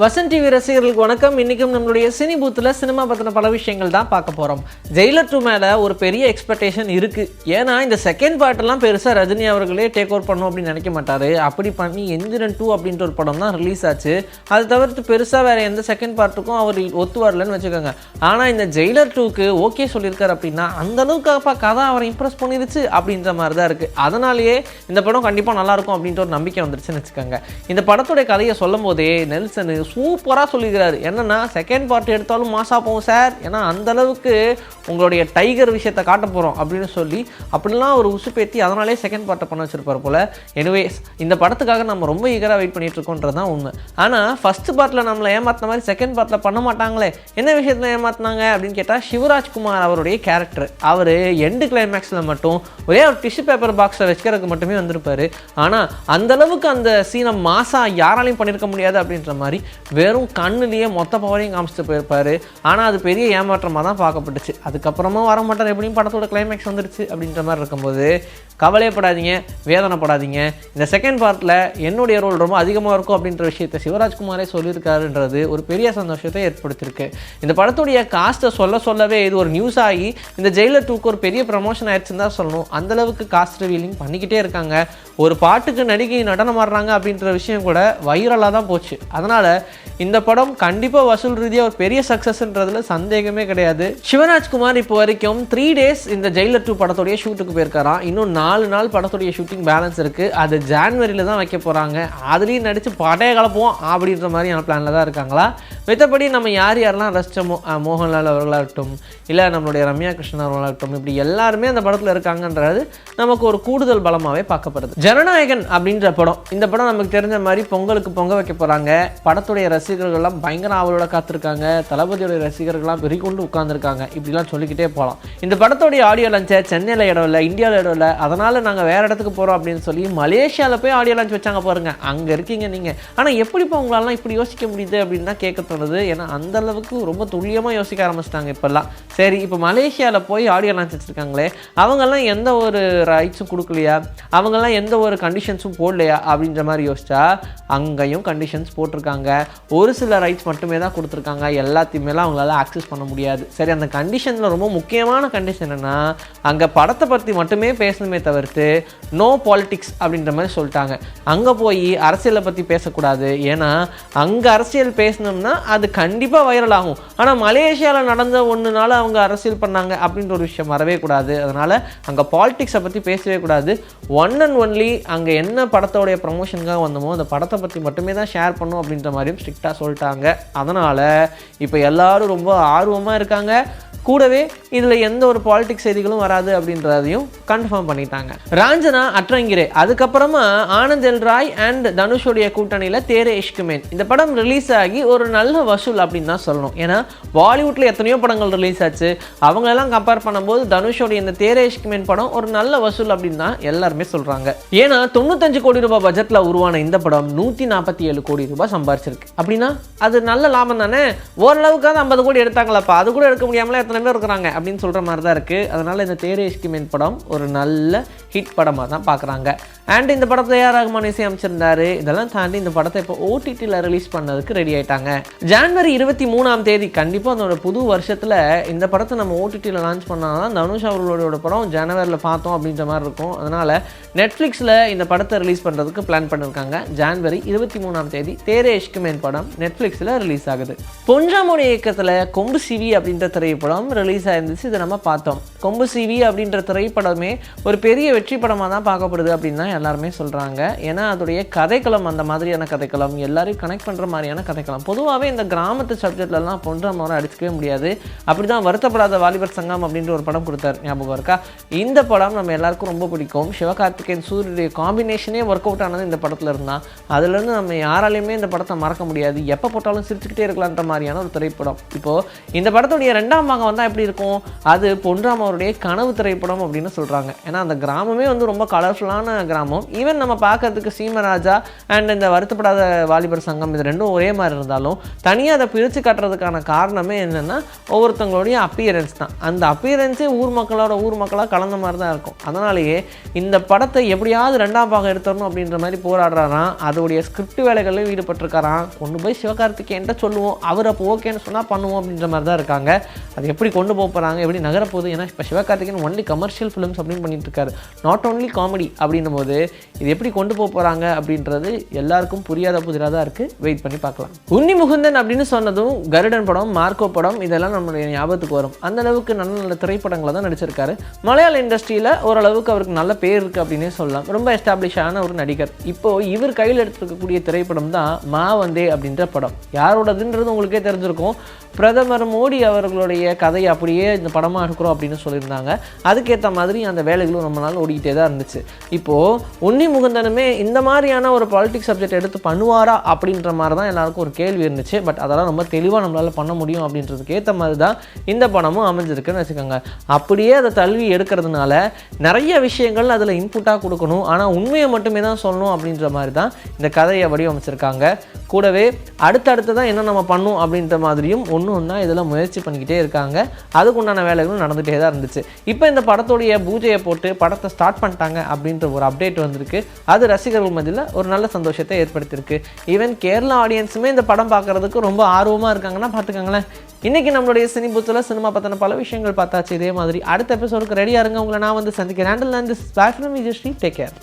Vasanth TV ரசிகர்களுக்கு வணக்கம். இன்றைக்கும் நம்மளுடைய சினி பூத்தில் சினிமா பற்றின பல விஷயங்கள் தான் பார்க்க போகிறோம். ஜெயிலர் 2 மேலே ஒரு பெரிய எக்ஸ்பெக்டேஷன் இருக்குது. ஏன்னா இந்த செகண்ட் பார்ட்டெல்லாம் பெருசாக ரஜினி அவர்களே டேக் ஓவர் பண்ணணும் அப்படின்னு நினைக்க மாட்டார். அப்படி பண்ணி எந்திரன் 2 அப்படின்ற ஒரு படம் தான் ரிலீஸ் ஆச்சு. அதை தவிர்த்து பெருசாக வேறு எந்த செகண்ட் பார்ட்டுக்கும் அவர் ஒத்து வரலன்னு வச்சுக்கோங்க. ஆனால் இந்த ஜெயிலர் 2க்கு ஓகே சொல்லியிருக்காரு அப்படின்னா அந்தளவுக்கு கதை அவரை இம்ப்ரெஸ் பண்ணிருச்சு அப்படின்ற மாதிரி தான் இருக்குது. அதனாலேயே இந்த படம் கண்டிப்பாக நல்லாயிருக்கும் அப்படின்ற ஒரு நம்பிக்கை வந்துருச்சுன்னு வச்சுக்கோங்க. இந்த படத்துடைய கதையை சொல்லும் போதே நெல்சன் சூப்பராக சொல்லிக்கிறாரு. என்னன்னா செகண்ட் பார்ட் எடுத்தாலும் மாசா போகும் சார், ஏன்னா அந்தளவுக்கு உங்களுடைய டைகர் விஷயத்தை காட்ட போகிறோம் அப்படின்னு சொல்லி அப்படிலாம் ஒரு உசுப்பேற்றி அதனாலே செகண்ட் பார்ட்டை பண்ண வச்சிருப்பார் போல். எனிவேஸ் இந்த படத்துக்காக நம்ம ரொம்ப ஈகராக வெயிட் பண்ணிட்டு இருக்கோன்றது தான் உண்மை. ஆனால் ஃபர்ஸ்ட் பார்ட்டில் நம்மளை ஏமாத்தின மாதிரி செகண்ட் பார்ட்டில் பண்ண மாட்டாங்களே. என்ன விஷயத்தில் ஏமாத்தினாங்க அப்படின்னு கேட்டால் சிவராஜ்குமார் அவருடைய கேரக்டர் அவர் எண்டு கிளைமேக்ஸில் மட்டும் ஒரே ஒரு டிஷ்யூ பேப்பர் பாக்ஸில் வச்சுக்கிறதுக்கு மட்டுமே வந்திருப்பார். ஆனால் அந்தளவுக்கு அந்த சீனை மாசா யாராலையும் பண்ணியிருக்க முடியாது அப்படின்ற மாதிரி வெறும் கண்ணுலேயே மொத்த பவரையும் காமிச்சிட்டு போயிருப்பார். ஆனால் அது பெரிய ஏமாற்றமாக தான் பார்க்கப்பட்டுச்சு. அதுக்கப்புறமா வர மாட்டார், எப்படியும் படத்தோட கிளைமேக்ஸ் வந்துருச்சு அப்படின்ற மாதிரி இருக்கும்போது கவலையப்படாதீங்க, வேதனைப்படாதீங்க. இந்த செகண்ட் பார்ட்டில் என்னுடைய ரோல் ரொம்ப அதிகமாக இருக்கும் அப்படின்ற விஷயத்தை சிவராஜ்குமாரே சொல்லியிருக்காருன்றது ஒரு பெரிய சந்தோஷத்தை ஏற்படுத்தியிருக்கு. இந்த படத்துடைய காஸ்ட்டை சொல்லவே இது ஒரு நியூஸ் ஆகி இந்த ஜெயிலர் 2க்கு ஒரு பெரிய ப்ரமோஷன் ஆயிடுச்சுன்னு தான் சொல்லணும். அந்தளவுக்கு காஸ்ட் ரிவீலிங் பண்ணிக்கிட்டே இருக்காங்க. ஒரு பாட்டுக்கு நடிகை நடனம் ஆடுறாங்க அப்படின்ற விஷயம் கூட வைரலாக தான் போச்சு. அதனால் இந்த படம் கண்டிப்பாக வசூல் ரீதியாக ஒரு பெரிய சக்ஸஸ்ன்றதுல சந்தேகமே கிடையாது. சிவராஜ்குமார் இப்போ வரைக்கும் 3 days இந்த ஜெயிலர் 2 படத்துடைய ஷூட்டுக்கு போயிருக்காராம். இன்னும் 4 நாள் படத்துடைய ஷூட்டிங் பேலன்ஸ் இருக்குது. அது ஜான்வரியில் தான் வைக்க போகிறாங்க. அதுலேயும் நடித்து படைய கலப்போம் அப்படின்ற மாதிரியான பிளானில் தான் இருக்காங்களா. மற்றபடி நம்ம யாரெல்லாம் ரசித்தோமோ மோகன்லால் அவர்களாகட்டும், இல்லை நம்மளுடைய ரம்யா கிருஷ்ணன் அவர்களாகட்டும், இப்படி எல்லாருமே அந்த படத்தில் இருக்காங்கன்றது நமக்கு ஒரு கூடுதல் பலமாகவே பார்க்கப்படுது. ஜனநாயகன் அப்படின்ற படம், இந்த படம் நமக்கு தெரிஞ்ச மாதிரி பொங்கலுக்கு பொங்க வைக்க போகிறாங்க. படத்துடைய ரசிகர்கள்லாம் பயங்கர ஆவலோட காத்திருக்காங்க. தளபதியோடைய ரசிகர்கள்லாம் வெறிகொண்டு உட்கார்ந்துருக்காங்க. இப்படிலாம் சொல்லிக்கிட்டே போகலாம். இந்த படத்தோடைய ஆடியோ லான்ச்சை சென்னையில் இடம் இல்லை, இந்தியாவில் இடம் இல்லை, அதனால் நாங்கள் வேறு இடத்துக்கு போகிறோம் அப்படின்னு சொல்லி மலேசியாவில் போய் ஆடியோ லான்ச் வச்சாங்க பாருங்கள். அங்கே இருக்கீங்க நீங்கள். ஆனால் எப்படிப்பா உங்களாலாம் இப்படி யோசிக்க முடியுது அப்படின்னு தான் கேட்க தோணுது. ஏன்னா அந்தளவுக்கு ரொம்ப துல்லியமாக யோசிக்க ஆரம்பிச்சிட்டாங்க இப்போல்லாம். சரி, இப்போ மலேசியாவில் போய் ஆடியோ லான்ச் வச்சுருக்காங்களே, அவங்கெல்லாம் எந்த ஒரு ரைட்ஸும் கொடுக்கலையா, அவங்கெல்லாம் எந்த ஒரு கண்டிஷன்ஸும் போடலையா அப்படின்ற மாதிரி யோசிச்சா அங்கேயும் கண்டிஷன்ஸ் போட்டிருக்காங்க. ஒரு சில ரைட்ஸ் மட்டுமே தான் கொடுத்துருக்காங்க. எல்லாத்தையுமேலாம் அவங்களால ஆக்சஸ் பண்ண முடியாது. சரி, அந்த கண்டிஷனில் ரொம்ப முக்கியமான கண்டிஷன் என்னென்னா அங்கே படத்தை பற்றி மட்டுமே பேசணுமே தவிர்த்து நோ பாலிட்டிக்ஸ் அப்படின்ற மாதிரி சொல்லிட்டாங்க. அங்கே போய் அரசியலை பற்றி பேசக்கூடாது. ஏன்னா அங்கே அரசியல் பேசணும்னா அது கண்டிப்பாக வைரல் ஆகும். ஆனால் மலேசியாவில் நடந்த ஒன்றுனால அவங்க அரசியல் பண்ணாங்க அப்படின்ற ஒரு விஷயம் வரவே கூடாது. அதனால் அங்கே பாலிட்டிக்ஸை பற்றி பேசவே கூடாது. ஒன் அண்ட் ஒன்லி அங்கே என்ன படத்தோடைய ப்ரமோஷனுக்காக வந்தோமோ அந்த படத்தை பற்றி மட்டுமே தான் ஷேர் பண்ணும் அப்படின்ற மாதிரியும் ஸ்ட்ரிக்டாக சொல்லிட்டாங்க. அதனால் இப்போ எல்லாரும் ரொம்ப ஆர்வமாக இருக்காங்க. கூடவே இதில் எந்த ஒரு பாலிடிக்ஸ் செய்திகளும் வராது அப்படின்றதையும் கன்ஃபார்ம் பண்ணிட்டாங்க. ராஞ்சனா அட்ரங்கிரே, அதுக்கப்புறமா ஆனந்த் எல் ராய் அண்ட் தனுஷோடைய கூட்டணியில் தேரே இஷ்க் மேன், இந்த படம் ரிலீஸ் ஆகி ஒரு நல்ல வசூல் அப்படின்னு தான் சொல்லணும். ஏன்னா பாலிவுட்டில் எத்தனையோ படங்கள் ரிலீஸ் ஆச்சு. அவங்களெல்லாம் கம்பேர் பண்ணும்போது தனுஷோடைய இந்த தேரே இஷ்க் மேன் படம் ஒரு நல்ல வசூல் அப்படின்னு தான் எல்லாருமே சொல்கிறாங்க. ஏன்னா 95 கோடி ரூபாய் பட்ஜெட்டில் உருவான இந்த படம் 147 கோடி ரூபாய் சம்பாரிச்சிருக்கு. அப்படின்னா அது நல்ல லாபம் தானே. ஓரளவுக்காக 50 கோடி எடுத்தாங்களாப்பா, அது கூட எடுக்க முடியாமலே எத்தனை பேர் இருக்கிறாங்க அப்படின்னு சொல்கிற மாதிரி தான் இருக்குது. அதனால் இந்த தேரே இஷ்க் மேன் படம் ஒரு நல்ல ஹிட் படமாக தான் பார்க்குறாங்க. அண்ட் இந்த படத்தை ஏஆர் ரஹ்மான் இசையமைச்சிருந்தாரு. இதெல்லாம் தாண்டி இந்த படத்தை இப்போ ஓடிடியில் ரிலீஸ் பண்ணதுக்கு ரெடி ஆகிட்டாங்க. ஜனவரி 23 கண்டிப்பாக அதோட புது வருஷத்தில் இந்த படத்தை நம்ம ஓடிடியில் லான்ச் பண்ணால் தான் தனுஷ் அவர்களோட படம் ஜனவரியில் பார்த்தோம் அப்படின்ற மாதிரி இருக்கும். அதனால் நெட்ஃப்ளிக்ஸில் இந்த படத்தை ரிலீஸ் பண்ணுறதுக்கு பிளான் பண்ணியிருக்காங்க. ஜனவரி 23 தேரே இஷ்க் மேன் படம் நெட்ஃப்ளிக்ஸில் ரிலீஸ் ஆகுது. பொன்ராமோட இயக்கத்தில் கொம்பு சிவி அப்படின்ற திரைப்படம் ரிலீஸ் ஆயிருந்துச்சு. இதை நம்ம பார்த்தோம். கொம்பு சிவி அப்படின்ற திரைப்படமே ஒரு பெரிய வெற்றி படமாக தான் பார்க்கப்படுது அப்படின்னு தான் எல்லாருமே சொல்கிறாங்க. ஏன்னா அதோடைய கதைக்களம் அந்த மாதிரியான கதைக்களம், எல்லாரையும் கனெக்ட் பண்ணுற மாதிரியான கதைக்களம். பொதுவாகவே இந்த கிராமத்து சப்ஜெக்ட்லலாம் பொன்ராமோரை அடிச்சுக்கவே முடியாது. அப்படி தான் வருத்தப்படாத வாலிபர் சங்கம் அப்படின்ற ஒரு படம் கொடுத்தார், ஞாபகம் இருக்கா? இந்த படம் நம்ம எல்லாருக்கும் ரொம்ப பிடிக்கும். சிவகார்த்திகேயன் சூரியனுடைய காம்பினேஷனே ஒர்க் அவுட் ஆனது இந்த படத்தில் இருந்தால் அதுலேருந்து நம்ம யாராலையுமே இந்த படத்தை மறக்க முடியாது. எப்போ போட்டாலும் சிரிச்சுக்கிட்டே இருக்கலான்ற மாதிரியான ஒரு திரைப்படம். இப்போது இந்த படத்துடைய 2ஆம் பாகம் வந்தால் எப்படி இருக்கும்? அது பொன்ராமோருடைய கனவு திரைப்படம் அப்படின்னு சொல்கிறாங்க. ஏன்னா அந்த கிராமமே வந்து ரொம்ப கலர்ஃபுல்லான கிராமம் கிராமம். ஈவன் நம்ம பார்க்கறதுக்கு சீமராஜா அண்ட் இந்த வருத்தப்படாத வாலிபர் சங்கம் இது ரெண்டும் ஒரே மாதிரி இருந்தாலும் தனியாக அதை பிரித்து காட்டுறதுக்கான காரணமே என்னென்னா ஒவ்வொருத்தவங்களுடைய அப்பியரன்ஸ் தான். அந்த அப்பியரன்ஸே ஊர் மக்களாக கலந்த மாதிரி தான் இருக்கும். அதனாலேயே இந்த படத்தை எப்படியாவது 2ஆம் பாகம் எடுத்துடணும் அப்படின்ற மாதிரி போராடுறாராம். அதோடைய ஸ்கிரிப்ட் வேலைகளையும் ஈடுபட்டிருக்காராம். கொண்டு போய் சிவகார்த்திகேயன்ட்ட சொல்லுவோம், அவர் அப்போ ஓகேன்னு சொன்னால் பண்ணுவோம் அப்படின்ற மாதிரி தான் இருக்காங்க. அது எப்படி கொண்டு போகிறாங்க, எப்படி நகரப்போகுது? ஏன்னா இப்போ சிவகார்த்திகேயன் ஒன்லி கமர்ஷியல் ஃபிலிம்ஸ் அப்படின்னு பண்ணிட்டு இருக்காரு, நாட் ஓன்லி காமெடி அப்படின்னும் போது இது எப்படி கொண்டு போகிறாங்க அப்படின்றது எல்லாருக்கும் புரியாத புதிராக தான் இருக்குது. வெயிட் பண்ணி பார்க்கலாம். உன்னி முகுந்தன் அப்படின்னு சொன்னதும் கருடன் படம், மார்க்கோ படம் இதெல்லாம் நம்மளுடைய ஞாபகத்துக்கு வரும். அந்த அளவுக்கு நல்ல நல்ல திரைப்படங்களை தான் நடிச்சிருக்காரு. மலையாள இண்டஸ்ட்ரியில் ஓரளவுக்கு அவருக்கு நல்ல பேர் இருக்குது அப்படின்னே சொல்லலாம். ரொம்ப எஸ்டாப்ளிஷ் ஆன ஒரு நடிகர். இப்போது இவர் கையில் எடுத்துருக்கக்கூடிய திரைப்படம் தான் மா வந்தே அப்படின்ற படம். யாரோடதுன்றது உங்களுக்கே தெரிஞ்சிருக்கும். பிரதமர் மோடி அவர்களுடைய கதையை அப்படியே இந்த படமாக எடுக்கிறோம் அப்படின்னு சொல்லியிருந்தாங்க. அதுக்கேற்ற மாதிரி அந்த வேலைகளும் ரொம்ப நாள் ஓடிக்கிட்டே தான் இருந்துச்சு. இப்போது உன்னி முகுந்தனுமே இந்த மாதிரியான ஒரு பாலிட்டிக்ஸ் சப்ஜெக்ட் எடுத்து பண்ணுவாரா அப்படின்ற மாதிரி தான் எல்லாருக்கும் ஒரு கேள்வி இருந்துச்சு. பட் அதெல்லாம் ரொம்ப தெளிவாக நம்மளால் பண்ண முடியும் அப்படின்றதுக்கு ஏற்ற மாதிரி தான் இந்த படமும் அமைஞ்சிருக்குன்னு வச்சுக்கோங்க. அப்படியே அதை தழுவி எடுக்கிறதுனால நிறைய விஷயங்கள் அதில் இன்புட்டாக கொடுக்கணும், ஆனால் உண்மையை மட்டுமே தான் சொல்லணும் அப்படின்ற மாதிரி தான் இந்த கதையை வடிவமைச்சிருக்காங்க. கூடவே அடுத்தடுத்து தான் என்ன நம்ம பண்ணும் அப்படின்ற மாதிரியும் ஒன்றா இதில் முயற்சி பண்ணிக்கிட்டே இருக்காங்க. அதுக்குண்டான வேலைகளும் நடந்துகிட்டே தான் இருந்துச்சு. இப்போ இந்த படத்துடைய பூஜையை போட்டு படத்தை ஸ்டார்ட் பண்ணிட்டாங்க அப்படின்ற ஒரு அப்டேட் வந்திருக்கு. அது ரசிகர்கள் மத்தியில் ஒரு நல்ல சந்தோஷத்தை ஏற்படுத்தியிருக்கு. ஈவன் கேரளா ஆடியன்ஸுமே இந்த படம் பார்க்குறதுக்கு ரொம்ப ஆர்வமாக இருக்காங்கன்னா பார்த்துக்கோங்களேன். இன்றைக்கி நம்மளுடைய சினி பூத்தில் சினிமா பற்றின பல விஷயங்கள் பார்த்தாச்சு. இதே மாதிரி அடுத்த எபிசோடுக்கு ரெடியாக இருங்க. உங்களை நான் வந்து சந்திக்கிறேன். Until this is by from Vijayasri. Take care.